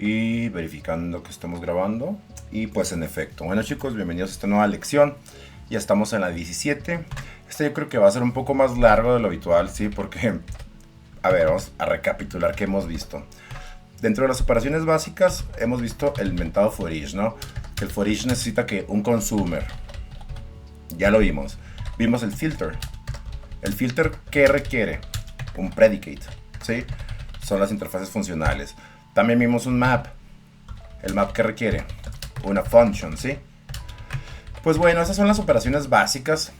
y verificando que estemos grabando. Y pues en efecto, bueno chicos, bienvenidos a esta nueva lección. Ya estamos en la 17. Este yo creo que va a ser un poco más largo de lo habitual, sí, porque, a ver, vamos a recapitular qué hemos visto. Dentro de las operaciones básicas hemos visto el mentado for each, ¿no? Que el for each necesita que un consumer, ya lo vimos. Vimos el filter. El filter, ¿qué requiere? Un predicate, ¿sí? Son las interfaces funcionales. También vimos un map. El map, ¿qué requiere? Una function, ¿sí? Pues bueno, esas son las operaciones básicas.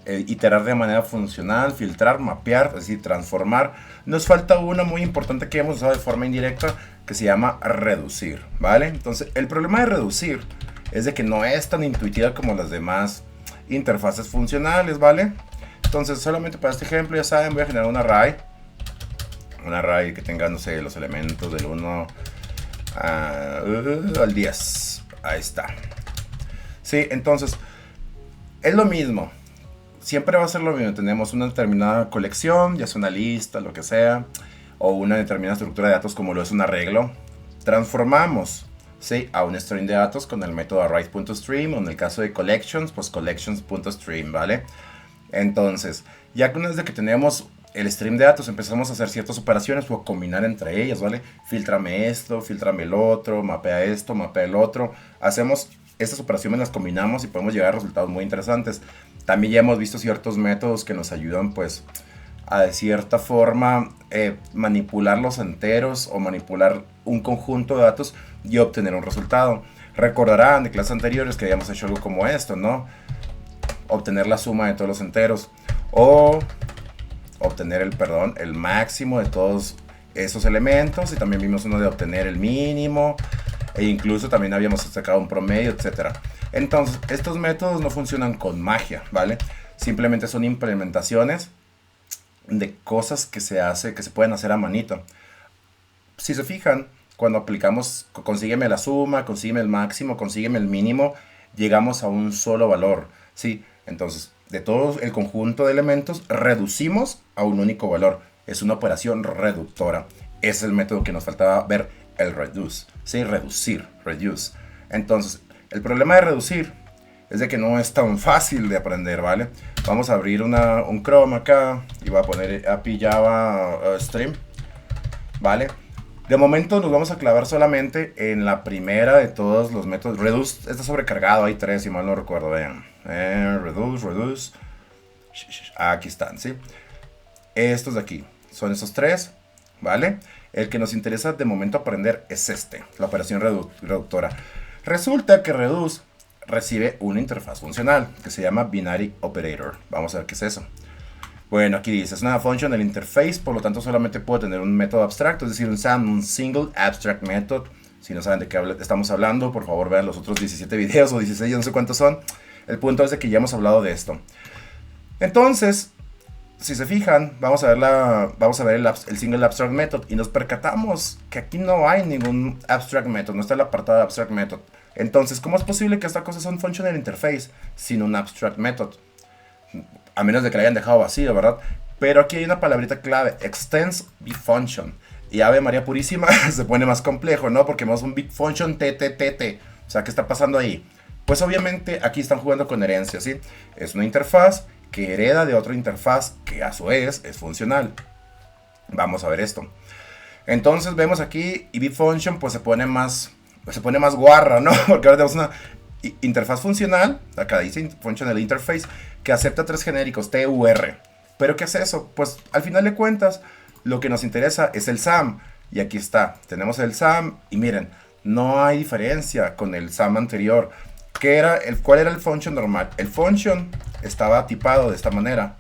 Iterar de manera funcional, filtrar, mapear, es decir, transformar. Nos falta una muy importante que hemos usado de forma indirecta, que se llama reducir, ¿vale? Entonces, el problema de reducir es de que no es tan intuitiva como las demás interfaces funcionales, ¿vale? Entonces, solamente para este ejemplo, ya saben, voy a generar un array. Un array que tenga, no sé, los elementos del 1 al 10. Ahí está. Sí, entonces, es lo mismo. Siempre va a ser lo mismo. Tenemos una determinada colección, ya sea una lista, lo que sea, o una determinada estructura de datos como lo es un arreglo. Transformamos, ¿sí?, a un string de datos con el método array.stream, o en el caso de collections, pues collections.stream, ¿vale? Entonces, ya que una vez que tenemos el stream de datos, empezamos a hacer ciertas operaciones o a combinar entre ellas, ¿vale? Filtrame esto, filtrame el otro, mapea esto, mapea el otro. Hacemos estas operaciones, las combinamos y podemos llegar a resultados muy interesantes. También ya hemos visto ciertos métodos que nos ayudan, pues, a de cierta forma manipular los enteros o manipular un conjunto de datos y obtener un resultado. Recordarán de clases anteriores que habíamos hecho algo como esto, ¿no? Obtener la suma de todos los enteros o obtener el máximo de todos esos elementos, y también vimos uno de obtener el mínimo, e incluso también habíamos sacado un promedio, etcétera. Entonces, estos métodos no funcionan con magia, ¿vale? Simplemente son implementaciones de cosas que se pueden hacer a manito. Si se fijan, cuando aplicamos consígueme la suma, consígueme el máximo, consígueme el mínimo, llegamos a un solo valor, ¿sí? Entonces, de todo el conjunto de elementos, reducimos a un único valor. Es una operación reductora. Es el método que nos faltaba ver, el reduce, ¿sí? Reducir, reduce. Entonces, el problema de reducir es de que no es tan fácil de aprender, ¿vale? Vamos a abrir un Chrome acá y voy a poner API Java Stream, ¿vale? De momento nos vamos a clavar solamente en la primera de todos los métodos. Reduce está sobrecargado, hay 3 si mal no recuerdo, vean. Reduce. Aquí están, ¿sí? Estos de aquí son esos 3, ¿vale? El que nos interesa de momento aprender es este, la operación reductora. Resulta que reduce recibe una interfaz funcional que se llama binary operator. Vamos a ver qué es eso. Bueno, aquí dice, es una function del interface, por lo tanto solamente puedo tener un método abstracto, es decir, un single abstract method. Si no saben de qué estamos hablando, por favor vean los otros 17 videos o 16, no sé cuántos son. El punto es de que ya hemos hablado de esto. Entonces, si se fijan, vamos a ver el single abstract method y nos percatamos que aquí no hay ningún abstract method, no está el apartado de abstract method. Entonces, ¿cómo es posible que esta cosa sea un functional interface sin un abstract method? A menos de que la hayan dejado vacío, ¿verdad? Pero aquí hay una palabrita clave, extends bfunction. Y Ave María Purísima se pone más complejo, ¿no? Porque vemos un big function TTTT. O sea, ¿qué está pasando ahí? Pues obviamente aquí están jugando con herencia, ¿sí? Es una interfaz que hereda de otra interfaz que a su vez es funcional. Vamos a ver esto. Entonces vemos aquí y big function pues se pone más guarra, ¿no? Porque ahora tenemos una interfaz funcional, acá dice functional interface, que acepta 3 genéricos, TUR. ¿Pero qué es eso? Pues al final de cuentas, lo que nos interesa es el SAM. Y aquí está, tenemos el SAM y miren, no hay diferencia con el SAM anterior. ¿Cuál era el function normal? El function estaba tipado de esta manera.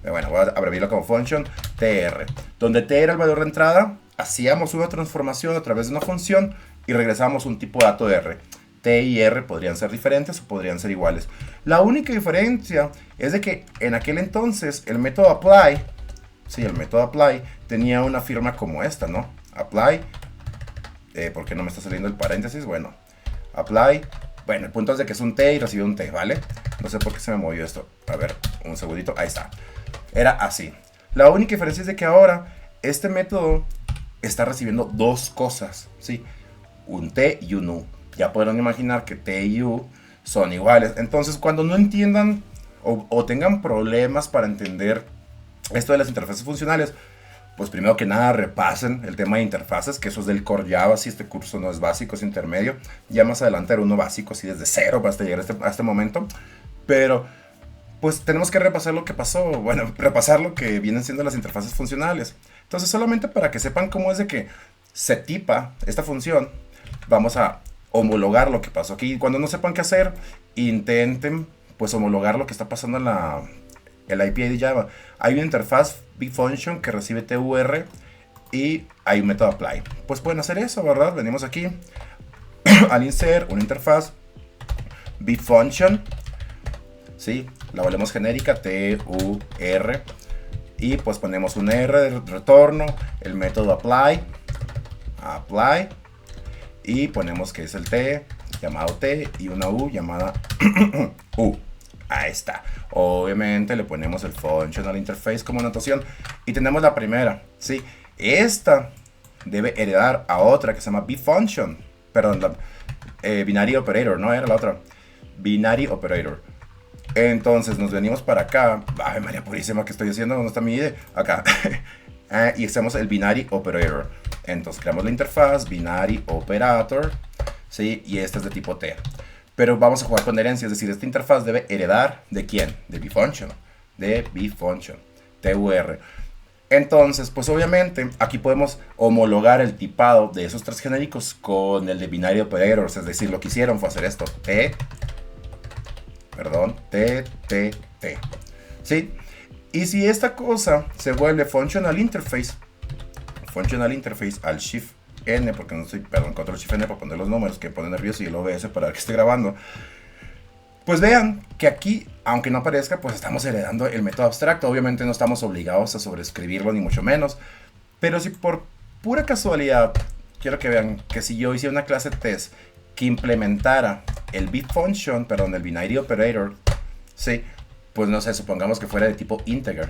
Bueno, voy a abreviarlo como function TR. Donde T era el valor de entrada, hacíamos una transformación a través de una función y regresamos un tipo de dato R. T y R podrían ser diferentes o podrían ser iguales. La única diferencia es de que en aquel entonces el método apply, sí, el método apply tenía una firma como esta, ¿no? Apply, ¿por qué no me está saliendo el paréntesis? Bueno, apply, bueno, el punto es de que es un T y recibe un T, ¿vale? No sé por qué se me movió esto. A ver, un segundito, ahí está. Era así. La única diferencia es de que ahora este método está recibiendo 2 cosas, ¿sí? un T y un U. Ya podrán imaginar que T y U son iguales. Entonces, cuando no entiendan o tengan problemas para entender esto de las interfaces funcionales, pues primero que nada repasen el tema de interfaces, que eso es del Core Java, si este curso no es básico, es intermedio. Ya más adelante era uno básico, así desde cero hasta llegar a este momento. Pero pues tenemos que repasar lo que pasó, bueno, repasar lo que vienen siendo las interfaces funcionales. Entonces, solamente para que sepan cómo es de que se tipa esta función, vamos a homologar lo que pasó aquí. Cuando no sepan qué hacer, intenten pues homologar lo que está pasando en el API de Java. Hay una interfaz BFunction que recibe TUR y hay un método apply. Pues pueden hacer eso, ¿verdad? Venimos aquí al insert una interfaz BFunction, ¿sí? La volvemos genérica TUR y pues ponemos un R de retorno, el método apply y ponemos que es el T llamado T y una U llamada U. Ahí está. Obviamente le ponemos el functional interface como notación y tenemos la primera, ¿sí? Esta debe heredar a otra que se llama BFunction, perdón, binary operator, no era la otra, binary operator. Entonces nos venimos para acá. Ay, María Purísima, ¿qué estoy haciendo? ¿Dónde está mi ID? Acá. Y hacemos el binary operator. Entonces creamos la interfaz binary operator, ¿sí? Y esta es de tipo T. Pero vamos a jugar con herencia, es decir, esta interfaz debe heredar ¿de quién? De BFunction. De BFunction. TUR. Entonces, pues obviamente aquí podemos homologar el tipado de esos tres genéricos con el de binary operators. Es decir, lo que hicieron fue hacer esto. T, ¿sí? Y si esta cosa se vuelve functional interface al shift N, porque no estoy, perdón, control shift N para poner los números que me pone nervioso y el OBS para que esté grabando, pues vean que aquí, aunque no aparezca, pues estamos heredando el método abstracto. Obviamente no estamos obligados a sobreescribirlo ni mucho menos, pero si por pura casualidad, quiero que vean que si yo hice una clase test que implementara el BFunction, perdón, el binary operator, ¿sí? Pues no sé, supongamos que fuera de tipo integer,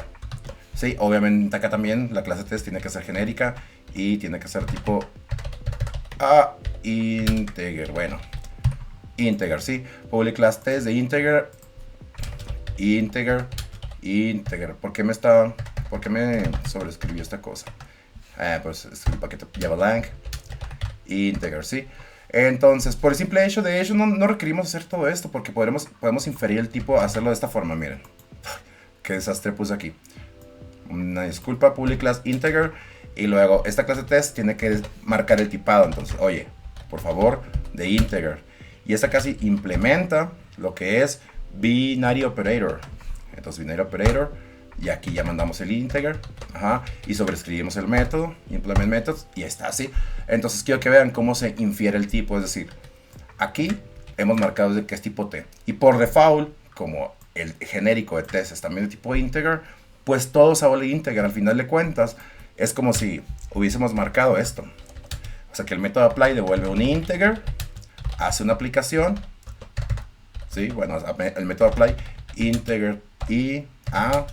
¿sí? Obviamente acá también la clase test tiene que ser genérica y tiene que ser tipo integer, bueno, integer, ¿sí? Public class test de integer. ¿Por qué me sobreescribió esta cosa? Pues es el paquete java-lang, integer, ¿sí? Entonces, por el simple hecho de ello, no requerimos hacer todo esto, porque podemos inferir el tipo, hacerlo de esta forma. Miren, qué desastre puse aquí. Una disculpa, public class integer, y luego esta clase test tiene que marcar el tipado. Entonces, oye, por favor, de integer. Y esta casi implementa lo que es binary operator. Entonces, binary operator, y aquí ya mandamos el integer, y sobreescribimos el método, implement methods, y está así. Entonces quiero que vean cómo se infiere el tipo, es decir, aquí hemos marcado de que es tipo T, y por default, como el genérico de test es también de tipo integer, pues todo se vuelve integer. Al final de cuentas, es como si hubiésemos marcado esto. O sea que el método apply devuelve un integer, hace una aplicación, ¿sí? Bueno, el método apply integer y a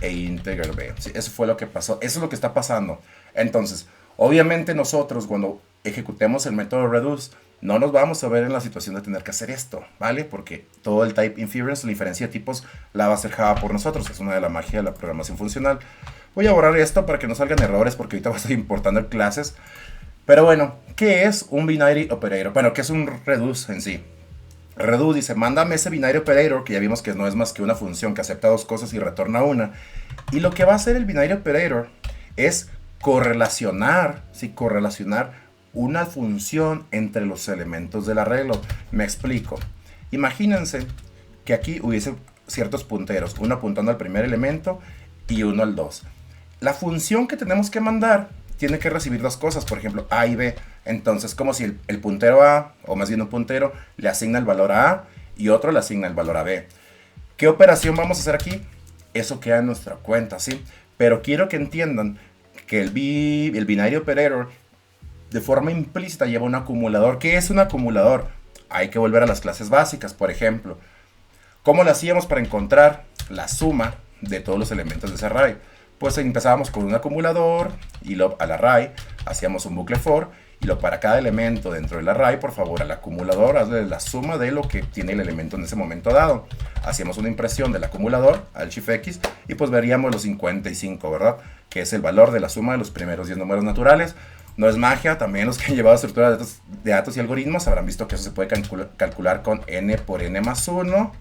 e integer b. Sí, eso fue lo que pasó. Eso es lo que está pasando. Entonces, obviamente nosotros cuando ejecutemos el método reduce, no nos vamos a ver en la situación de tener que hacer esto, ¿vale? Porque todo el type inference, la inferencia de tipos, la va a hacer Java por nosotros. Es una de la magia de la programación funcional. Voy a borrar esto para que no salgan errores, porque ahorita voy a estar importando clases. Pero bueno, ¿qué es un binary operator? Bueno, ¿qué es un reduce en sí? Reduce dice, mándame ese binary operator, que ya vimos que no es más que una función que acepta dos cosas y retorna una. Y lo que va a hacer el binary operator es correlacionar, ¿sí? Correlacionar una función entre los elementos del arreglo. Me explico. Imagínense que aquí hubiese ciertos punteros, uno apuntando al primer elemento y uno al 2. La función que tenemos que mandar tiene que recibir dos cosas, por ejemplo, A y B. Entonces, como si el puntero A, o más bien un puntero, le asigna el valor a A y otro le asigna el valor a B. ¿Qué operación vamos a hacer aquí? Eso queda en nuestra cuenta, ¿sí? Pero quiero que entiendan que el binary operator de forma implícita lleva un acumulador. ¿Qué es un acumulador? Hay que volver a las clases básicas, por ejemplo. ¿Cómo lo hacíamos para encontrar la suma de todos los elementos de ese array? Pues empezábamos con un acumulador y al array hacíamos un bucle for Y lo para cada elemento dentro del array, por favor, al acumulador, hazle la suma de lo que tiene el elemento en ese momento dado. Hacíamos una impresión del acumulador al Shift X y pues veríamos los 55, ¿verdad? Que es el valor de la suma de los primeros 10 números naturales. No es magia, también los que han llevado estructura de datos y algoritmos habrán visto que eso se puede calcular con n por n más 1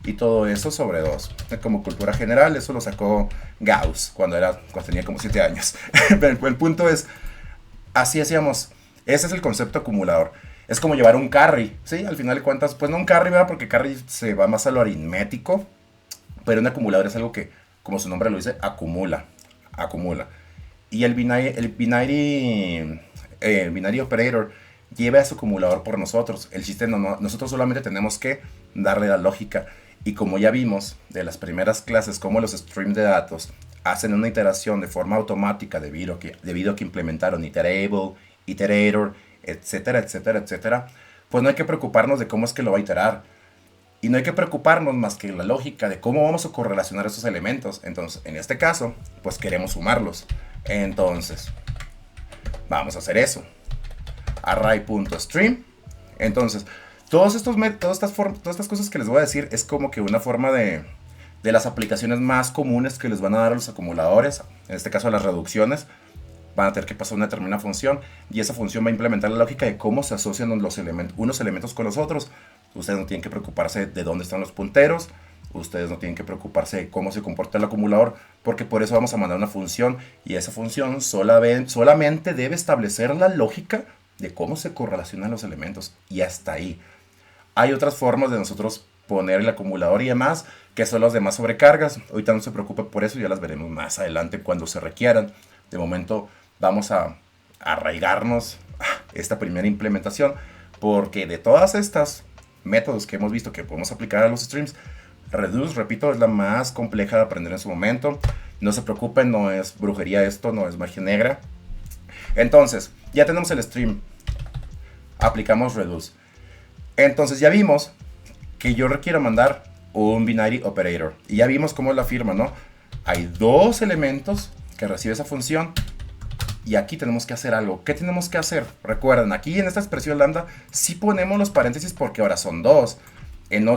y todo eso sobre 2. Como cultura general, eso lo sacó Gauss cuando tenía como 7 años. Pero el punto es, así hacíamos. Ese es el concepto acumulador. Es como llevar un carry, ¿sí? Al final de cuentas, pues no un carry, ¿verdad? Porque carry se va más a lo aritmético. Pero un acumulador es algo que, como su nombre lo dice, acumula. Y el binary operator lleva a su acumulador por nosotros. El chiste nosotros solamente tenemos que darle la lógica. Y como ya vimos de las primeras clases, cómo los streams de datos hacen una iteración de forma automática debido a que implementaron iterable, iterator, etcétera, etcétera, etcétera, pues no hay que preocuparnos de cómo es que lo va a iterar. Y no hay que preocuparnos más que la lógica de cómo vamos a correlacionar esos elementos. Entonces, en este caso, pues queremos sumarlos. Entonces, vamos a hacer eso. Array.stream. Entonces, todas estas cosas que les voy a decir es como que una forma de las aplicaciones más comunes que les van a dar a los acumuladores. En este caso, las reducciones. Van a tener que pasar una determinada función y esa función va a implementar la lógica de cómo se asocian unos elementos con los otros. Ustedes no tienen que preocuparse de dónde están los punteros, ustedes no tienen que preocuparse de cómo se comporta el acumulador, porque por eso vamos a mandar una función y esa función solamente debe establecer la lógica de cómo se correlacionan los elementos y hasta ahí. Hay otras formas de nosotros poner el acumulador y demás, que son las demás sobrecargas. Ahorita no se preocupe por eso, ya las veremos más adelante cuando se requieran. De momento vamos a arraigarnos a esta primera implementación, porque de todas estas métodos que hemos visto que podemos aplicar a los streams, Reduce, repito, es la más compleja de aprender en su momento. No se preocupen, no es brujería esto, no es magia negra. Entonces, ya tenemos el stream, aplicamos Reduce. Entonces ya vimos que yo requiero mandar un binary operator y ya vimos cómo es la firma, ¿no? Hay dos elementos que recibe esa función y aquí tenemos que hacer algo. ¿Qué tenemos que hacer? Recuerden, aquí en esta expresión lambda sí ponemos los paréntesis porque ahora son dos.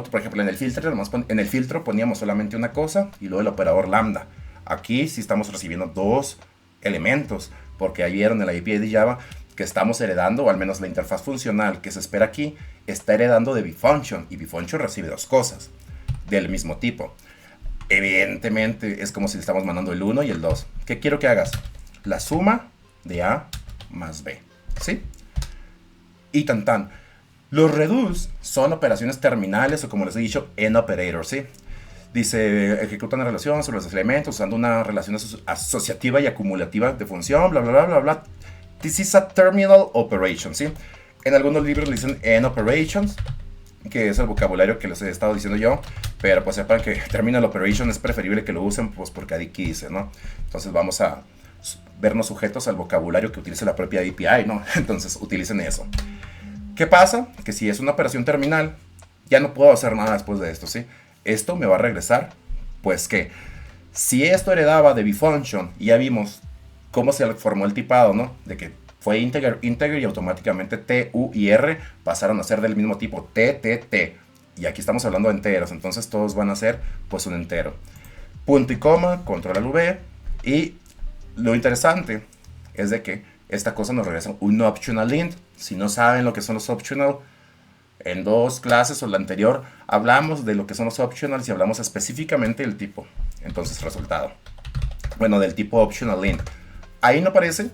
Por ejemplo, en el filtro poníamos solamente una cosa y luego el operador lambda. Aquí sí estamos recibiendo dos elementos porque ahí vieron en la API de Java que estamos heredando, o al menos la interfaz funcional que se espera aquí está heredando de bfunction y bfunction recibe dos cosas del mismo tipo. Evidentemente es como si le estamos mandando el 1 y el 2. ¿Qué quiero que hagas? La suma de A más B, ¿sí? Y tan. Los reduce son operaciones terminales o como les he dicho, end operator, ¿sí? Dice, ejecuta una relación sobre los elementos usando una relación asociativa y acumulativa de función, bla, bla, bla, bla, bla. This is a terminal operation, ¿sí? En algunos libros le dicen end operations, que es el vocabulario que les he estado diciendo yo, pero pues sepan que terminal operation es preferible que lo usen pues porque aquí dice, ¿no? Entonces vamos a vernos sujetos al vocabulario que utilice la propia API, ¿no? Entonces utilicen eso. ¿Qué pasa? Que si es una operación terminal, ya no puedo hacer nada después de esto, ¿sí? Esto me va a regresar, pues que si esto heredaba de bfunction, y ya vimos cómo se formó el tipado, ¿no? De que fue integer y automáticamente T, U y R pasaron a ser del mismo tipo, T, T, T. Y aquí estamos hablando de enteros, entonces todos van a ser pues un entero. Punto y coma, control al V. Y lo interesante es de que esta cosa nos regresa un optional int. Si no saben lo que son los optional, en 2 clases o la anterior hablamos de lo que son los optionals y hablamos específicamente del tipo. Entonces resultado, bueno, del tipo optional int. Ahí no aparece,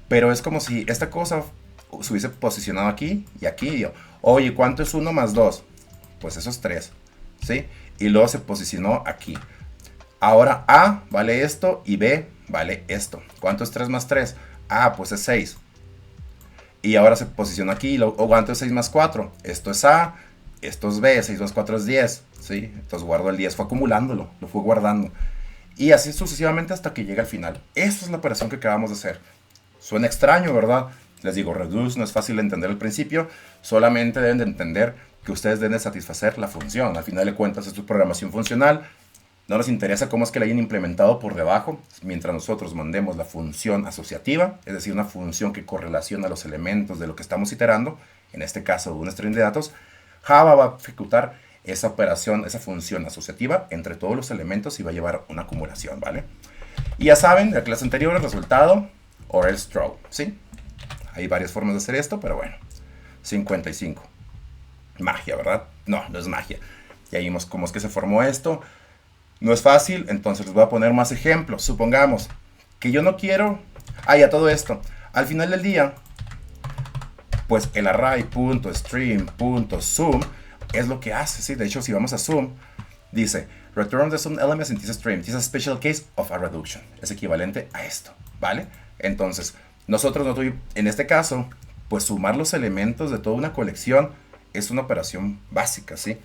pero es como si esta cosa se hubiese posicionado aquí y aquí. Y yo, oye, ¿cuánto es 1 más 2? Pues eso es 3, ¿sí? Y luego se posicionó aquí. Ahora A vale esto y B vale esto. ¿Cuánto es 3 más 3? Ah, pues es 6. Y ahora se posiciona aquí. ¿O cuánto es 6 más 4? Esto es A, esto es B, 6 más 4 es 10. ¿Sí? Entonces guardo el 10, fue acumulándolo, lo fue guardando. Y así sucesivamente hasta que llega al final. Esa es la operación que acabamos de hacer. Suena extraño, ¿verdad? Les digo, reduce no es fácil de entender al principio. Solamente deben de entender que ustedes deben de satisfacer la función. Al final de cuentas, esto es programación funcional. No nos interesa cómo es que la hayan implementado por debajo, mientras nosotros mandemos la función asociativa, es decir, una función que correlaciona los elementos de lo que estamos iterando, en este caso un string de datos. Java va a ejecutar esa operación, esa función asociativa entre todos los elementos y va a llevar una acumulación, ¿vale? Y ya saben, de la clase anterior, el resultado, or else throw, ¿sí? Hay varias formas de hacer esto, pero bueno. 55. Magia, ¿verdad? No, no es magia. Ya vimos cómo es que se formó esto. No es fácil, entonces les voy a poner más ejemplos. Supongamos que yo no quiero... ya todo esto. Al final del día, pues el array.stream.sum es lo que hace, ¿sí? De hecho, si vamos a sum, dice, return the sum elements in this stream. This is a special case of a reduction. Es equivalente a esto, ¿vale? Entonces, nosotros no tuvimos, en este caso, pues sumar los elementos de toda una colección es una operación básica, ¿sí?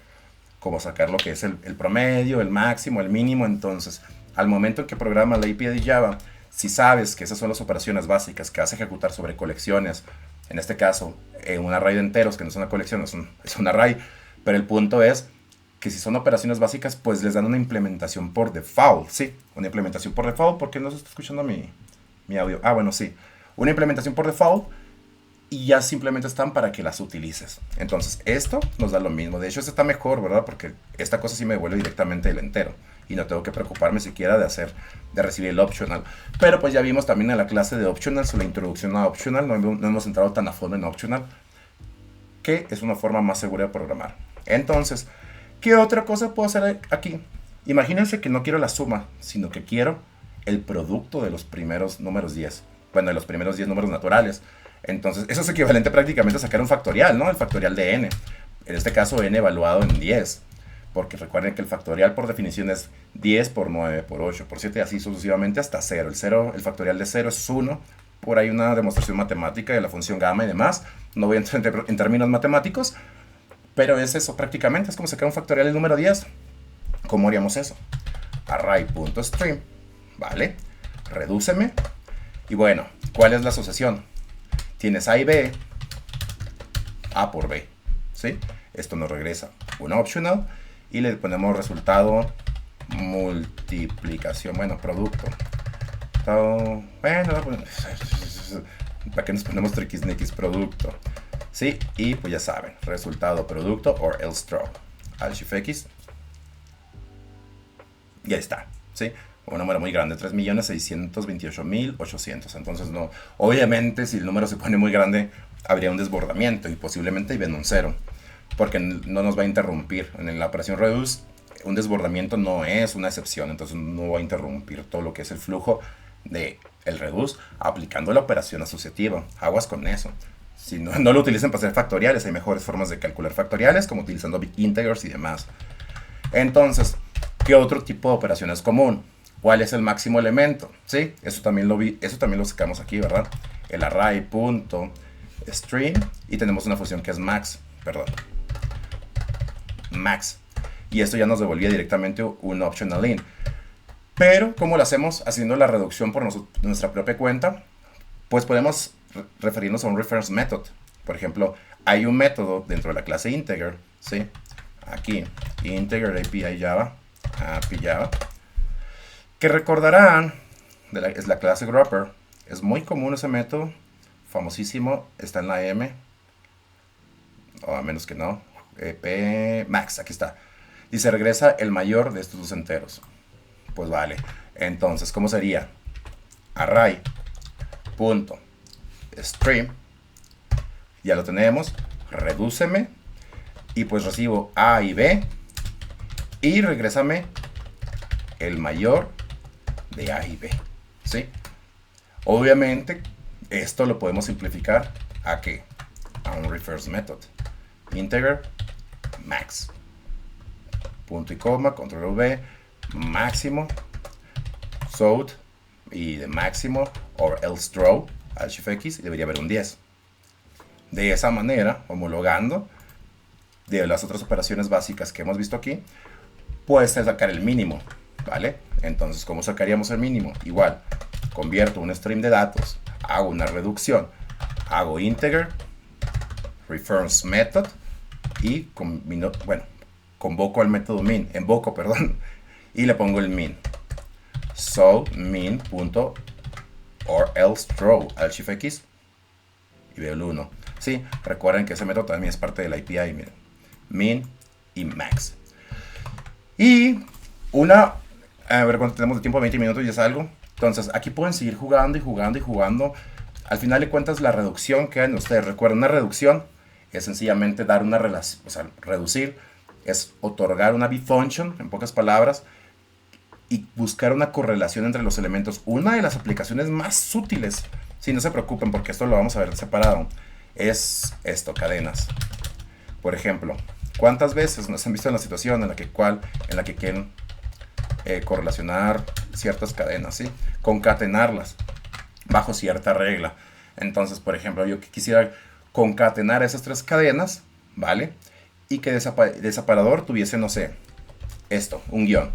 Como sacar lo que es el promedio, el máximo, el mínimo. Entonces, al momento en que programas la API de Java, si sabes que esas son las operaciones básicas que vas a ejecutar sobre colecciones, en este caso, un array de enteros, que no es una colección, es un array, pero el punto es que si son operaciones básicas, pues les dan una implementación por default, ¿sí? Una implementación por default, porque no se está escuchando mi audio. Bueno, sí. Una implementación por default y ya simplemente están para que las utilices. Entonces, esto nos da lo mismo. De hecho, esto está mejor, ¿verdad? Porque esta cosa sí me devuelve directamente el entero. Y no tengo que preocuparme siquiera de recibir el optional. Pero pues ya vimos también en la clase de optionals, la introducción a optional, no hemos entrado tan a fondo en optional, que es una forma más segura de programar. Entonces, ¿qué otra cosa puedo hacer aquí? Imagínense que no quiero la suma, sino que quiero el producto de los primeros números 10. Bueno, de los primeros 10 números naturales. Entonces, eso es equivalente prácticamente a sacar un factorial, ¿no? El factorial de n. En este caso, n evaluado en 10. Porque recuerden que el factorial por definición es 10 por 9, por 8, por 7, así sucesivamente hasta 0. El factorial de 0 es 1. Por ahí una demostración matemática de la función gamma y demás. No voy a entrar en términos matemáticos, pero es eso prácticamente. Es como sacar un factorial del número 10. ¿Cómo haríamos eso? Array.stream, ¿vale? Redúceme. Y bueno, ¿cuál es la asociación? Tienes A y B, A por B, ¿sí? Esto nos regresa un optional y le ponemos resultado multiplicación, bueno, producto. Bueno, ¿para qué nos ponemos triquisniquis? Producto, ¿sí? Y pues ya saben, resultado producto or else throw. Alt Shift X. Y ahí está, ¿sí? Un número muy grande, 3.628.800. Entonces, no, obviamente, si el número se pone muy grande, habría un desbordamiento y posiblemente ven un 0, porque no nos va a interrumpir. En la operación reduce, un desbordamiento no es una excepción, entonces no va a interrumpir todo lo que es el flujo de el reduce aplicando la operación asociativa. Aguas con eso. Si no lo utilicen para hacer factoriales, hay mejores formas de calcular factoriales, como utilizando big integers y demás. Entonces, ¿qué otro tipo de operación es común? ¿Cuál es el máximo elemento? ¿Sí? Eso también lo sacamos aquí, ¿verdad? El array.string y tenemos una función que es max, max. Y esto ya nos devolvía directamente un optional in. Pero, ¿cómo lo hacemos? Haciendo la reducción por nuestra propia cuenta, pues podemos referirnos a un reference method. Por ejemplo, hay un método dentro de la clase integer, ¿sí? Aquí, integer API Java, que recordarán, es la clase Gropper. Es muy común ese método, famosísimo, está en la M, o a menos que no, max, aquí está. Y se regresa el mayor de estos dos enteros. Pues vale, entonces, ¿cómo sería? Array.stream, ya lo tenemos, redúceme, y pues recibo A y B, y regrésame el mayor de A y B, ¿sí? Obviamente, esto lo podemos simplificar ¿a qué? A un reverse method. Integer max. Punto y coma, control V, máximo, south, y de máximo, or else throw, Alt Shift X, y debería haber un 10. De esa manera, homologando de las otras operaciones básicas que hemos visto aquí, puedes sacar el mínimo, ¿vale? Entonces, ¿cómo sacaríamos el mínimo? Igual, convierto un stream de datos, hago una reducción, hago integer, reference method, y convoco al método min, y le pongo el min. So min punto or else throw al shift X y veo el 1. Sí, recuerden que ese método también es parte del API. Miren, min y max. Y a ver cuánto tenemos de tiempo, 20 minutos y es algo. Entonces aquí pueden seguir jugando y jugando y jugando. Al final de cuentas la reducción que en ustedes. Recuerden, una reducción es sencillamente dar una relación, o sea, reducir es otorgar una bifunction, en pocas palabras, y buscar una correlación entre los elementos. Una de las aplicaciones más útiles, si no se preocupen porque esto lo vamos a ver separado, es esto, cadenas. Por ejemplo, ¿cuántas veces nos han visto en la situación en la que quieren correlacionar ciertas cadenas, ¿sí? Concatenarlas bajo cierta regla? Entonces, por ejemplo, yo quisiera concatenar esas 3 cadenas, ¿vale? Y que de separador tuviese, no sé, esto, un guión.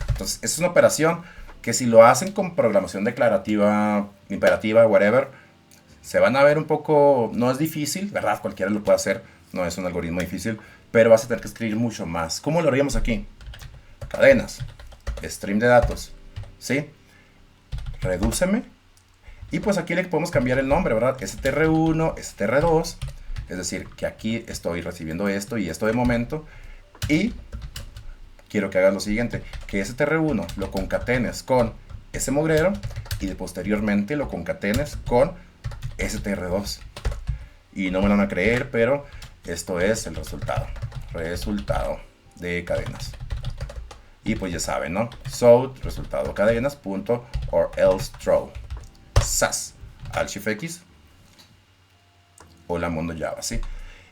Entonces, es una operación que si lo hacen con programación declarativa, imperativa, whatever, se van a ver un poco, no es difícil, ¿verdad? Cualquiera lo puede hacer, no es un algoritmo difícil, pero vas a tener que escribir mucho más. ¿Cómo lo haríamos aquí? Cadenas, stream de datos, ¿sí? Redúceme. Y pues aquí le podemos cambiar el nombre, ¿verdad? str1, str2. Es decir, que aquí estoy recibiendo esto y esto de momento. Y quiero que hagas lo siguiente, que str1 lo concatenes con ese mugrero y de posteriormente lo concatenes con str2. Y no me lo van a creer, pero esto es el resultado. Resultado de cadenas. Y pues ya saben, ¿no? So, resultado cadenas, punto, or else throw. SAS, al shift X. Hola mundo Java, ¿sí?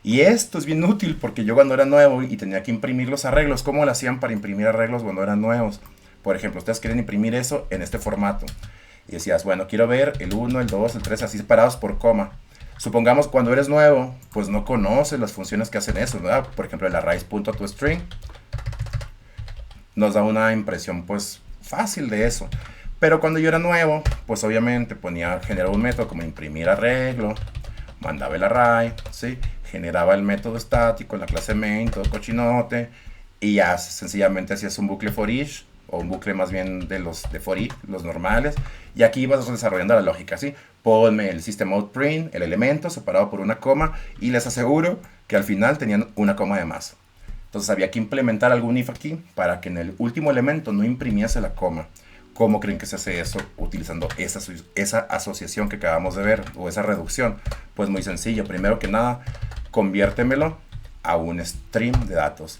Y esto es bien útil porque yo cuando era nuevo y tenía que imprimir los arreglos, ¿cómo lo hacían para imprimir arreglos cuando eran nuevos? Por ejemplo, ustedes quieren imprimir eso en este formato. Y decías, bueno, quiero ver el 1, el 2, el 3, así separados por coma. Supongamos cuando eres nuevo, pues no conoces las funciones que hacen eso, ¿verdad? Por ejemplo, el arrays.toString nos da una impresión pues fácil de eso. Pero cuando yo era nuevo, pues obviamente generaba un método como imprimir arreglo, mandaba el array, ¿sí? Generaba el método estático en la clase main, todo cochinote, y ya sencillamente hacías un bucle for each, o un bucle más bien de los de for each, los normales, y aquí ibas desarrollando la lógica, ¿sí? Ponme el system.out.print, el elemento separado por una coma, y les aseguro que al final tenían una coma de más. Entonces había que implementar algún if aquí para que en el último elemento no imprimiese la coma. ¿Cómo creen que se hace eso utilizando esa asociación que acabamos de ver o esa reducción? Pues muy sencillo. Primero que nada, conviértemelo a un stream de datos.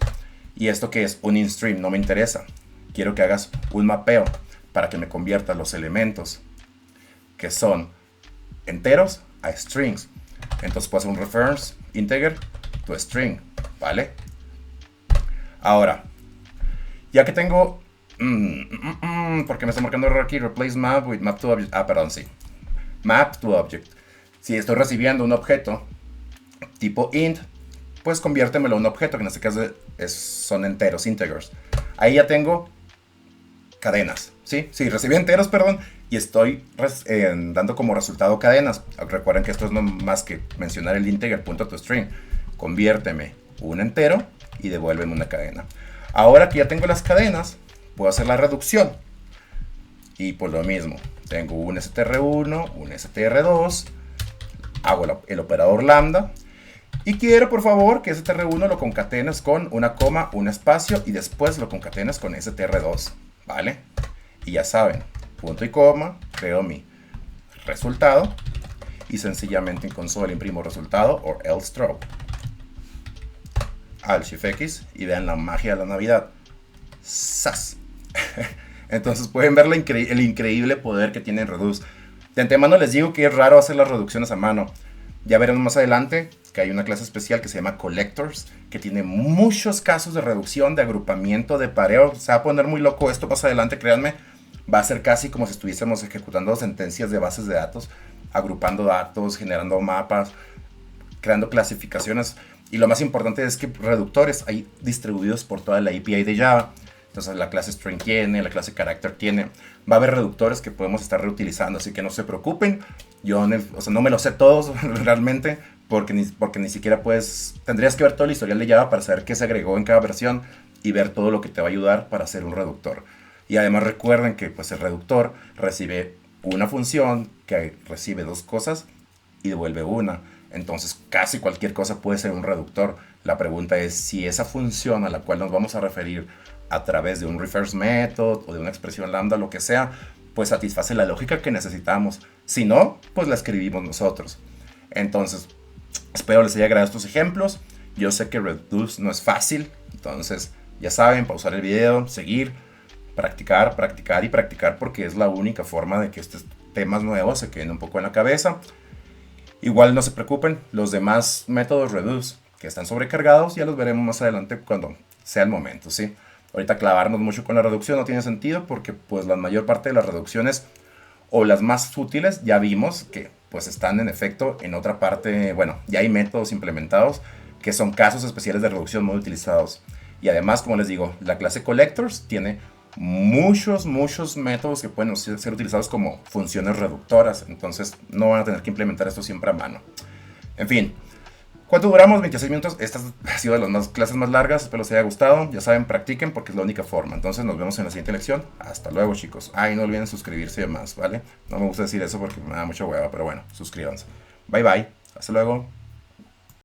¿Y esto qué es? Un in-stream, no me interesa. Quiero que hagas un mapeo para que me convierta los elementos que son enteros a strings. Entonces puedo hacer un reference integer to string, ¿vale? Ahora, ya que tengo... porque me está marcando error aquí. Replace map with map to object. Perdón, sí. Map to object. Si estoy recibiendo un objeto tipo int, pues conviértemelo a un objeto, que en este caso son enteros, integers. Ahí ya tengo cadenas, ¿sí? Sí, recibí enteros, perdón, y estoy dando como resultado cadenas. Recuerden que esto es no más que mencionar el integer.toString. Conviérteme un entero y devuélveme una cadena. Ahora que ya tengo las cadenas, puedo hacer la reducción. Y por lo mismo, tengo un str1, un str2, hago el operador lambda. Y quiero, por favor, que str1 lo concatenes con una coma, un espacio, y después lo concatenes con str2, ¿vale? Y ya saben, punto y coma, creo mi resultado. Y sencillamente en console imprimo resultado, or else throw. Al shift X, y vean la magia de la Navidad. ¡Sas! Entonces pueden ver el increíble poder que tiene Reduce. De antemano les digo que es raro hacer las reducciones a mano. Ya veremos más adelante que hay una clase especial que se llama Collectors, que tiene muchos casos de reducción, de agrupamiento, de pareo. Se va a poner muy loco esto más adelante, créanme. Va a ser casi como si estuviésemos ejecutando sentencias de bases de datos, agrupando datos, generando mapas, creando clasificaciones. Y lo más importante es que reductores hay distribuidos por toda la API de Java. Entonces la clase string tiene, la clase character tiene. Va a haber reductores que podemos estar reutilizando, así que no se preocupen. Yo no me lo sé todos realmente, porque ni siquiera tendrías que ver todo el historial de Java para saber qué se agregó en cada versión. y ver todo lo que te va a ayudar para hacer un reductor. Y además recuerden que pues el reductor recibe una función que recibe dos cosas y devuelve una. Entonces casi cualquier cosa puede ser un reductor. La pregunta es si esa función a la cual nos vamos a referir a través de un reverse method o de una expresión lambda, lo que sea, pues satisface la lógica que necesitamos. Si no, pues la escribimos nosotros. Entonces, espero les haya agradado estos ejemplos. Yo sé que reduce no es fácil, entonces ya saben, pausar el video, seguir, practicar, practicar y practicar, porque es la única forma de que estos temas nuevos se queden un poco en la cabeza. Igual no se preocupen, los demás métodos reduce que están sobrecargados ya los veremos más adelante cuando sea el momento, ¿sí? Ahorita clavarnos mucho con la reducción no tiene sentido porque pues la mayor parte de las reducciones o las más útiles ya vimos que pues están en efecto en otra parte. Bueno, ya hay métodos implementados que son casos especiales de reducción muy utilizados. Y además, como les digo, la clase Collectors tiene muchos métodos que pueden ser utilizados como funciones reductoras. Entonces no van a tener que implementar esto siempre a mano. En fin, ¿cuánto duramos? 26 minutos. Esta ha sido de las clases más largas. Espero les haya gustado. Ya saben, practiquen porque es la única forma. Entonces nos vemos en la siguiente lección. Hasta luego, chicos. Y no olviden suscribirse y demás, ¿vale? No me gusta decir eso porque me da mucha hueva, pero bueno, suscríbanse. Bye bye. Hasta luego.